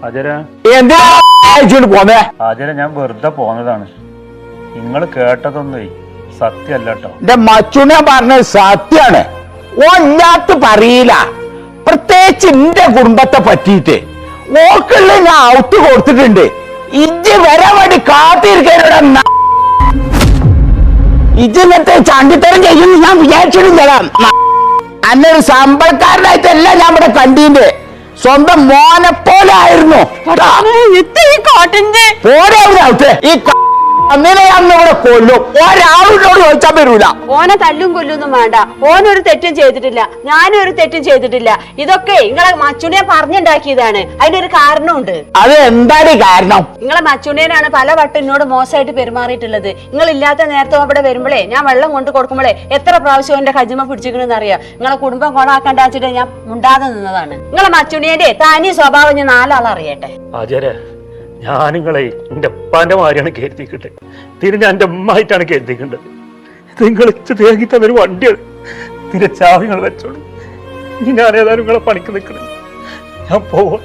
ആചാര ഞാൻ വെറുതെ പോന്നതാണ്. നിങ്ങൾ കേട്ടതൊന്നേ സത്യല്ല കേട്ടോ. എന്റെ മച്ചുനെ പറഞ്ഞത് സത്യാണ്. ഓല്ലാത്ത പറയില്ല. പ്രത്യേകിച്ച് എന്റെ കുടുംബത്തെ പറ്റിയിട്ട് ഓക്കുള്ള ഞാൻ ഔട്ട് കൊടുത്തിട്ടുണ്ട്. ഇജ്ജ് വരെ വേണ്ടി കാത്തിരിക്കാനോட ഇജ്ജിന്നത്തെ ചണ്ടിത്തരം ചെയ്യുന്നു ഞാൻ വിചാരിച്ചിട്ടില്ല. അന്നൊരു സമ്പളക്കാരനായിട്ടല്ല ഞാൻ ഇവിടെ കണ്ടീന്റെ, സ്വന്തം മോനെ പോലെ ആയിരുന്നു. ഈ അന്നിനെ അന്ന് ഇവിടെ കൊല്ലും. ഒരാളോട് ചോദിച്ചാൽ വരൂല. ഓനെ തല്ലും കൊല്ലൊന്നും വേണ്ട. ഓനൊരു തെറ്റും ചെയ്തിട്ടില്ല, ഞാനും ഒരു തെറ്റും ചെയ്തിട്ടില്ല. ഇതൊക്കെ നിങ്ങളെ മച്ചുണിയെ പറഞ്ഞുണ്ടാക്കിയതാണ്. അതിനൊരു കാരണമുണ്ട്. അത് എന്താണ് കാരണം? നിങ്ങളെ മച്ചുണിയനാണ് പല വട്ടം എന്നോട് മോശമായിട്ട് പെരുമാറിയിട്ടുള്ളത്. നിങ്ങൾ ഇല്ലാത്ത നേരത്തെ അവിടെ വരുമ്പോഴേ ഞാൻ വെള്ളം കൊണ്ട് കൊടുക്കുമ്പോഴേ എത്ര പ്രാവശ്യം എന്റെ കജിമ പിടിച്ചിരിക്കണെന്ന് അറിയാം. നിങ്ങളെ കുടുംബം കൊണാക്കണ്ടാച്ചിട്ട് ഞാൻ മുണ്ടാതെ നിന്നതാണ്. നിങ്ങളെ മച്ചുണിയന്റെ തനി സ്വഭാവം ഞാൻ നാലാളറിയട്ടെ. ഞാൻ നിങ്ങളെ എന്റെ ഉപ്പാന്റെ മാതിരിയാണ് കരുതിക്കട്ടെ. തിരിഞ്ഞ എന്റെ ഉമ്മായിട്ടാണ് കരുതിക്കേണ്ടത്. നിങ്ങൾ തേങ്ങി തന്നൊരു വണ്ടിയാണ്. തിരിച്ചാവിങ്ങൾ വെച്ചോളൂ. ഞാൻ ഏതായാലും നിങ്ങളെ പണിക്ക് നിൽക്കണം. ഞാൻ പോവാ.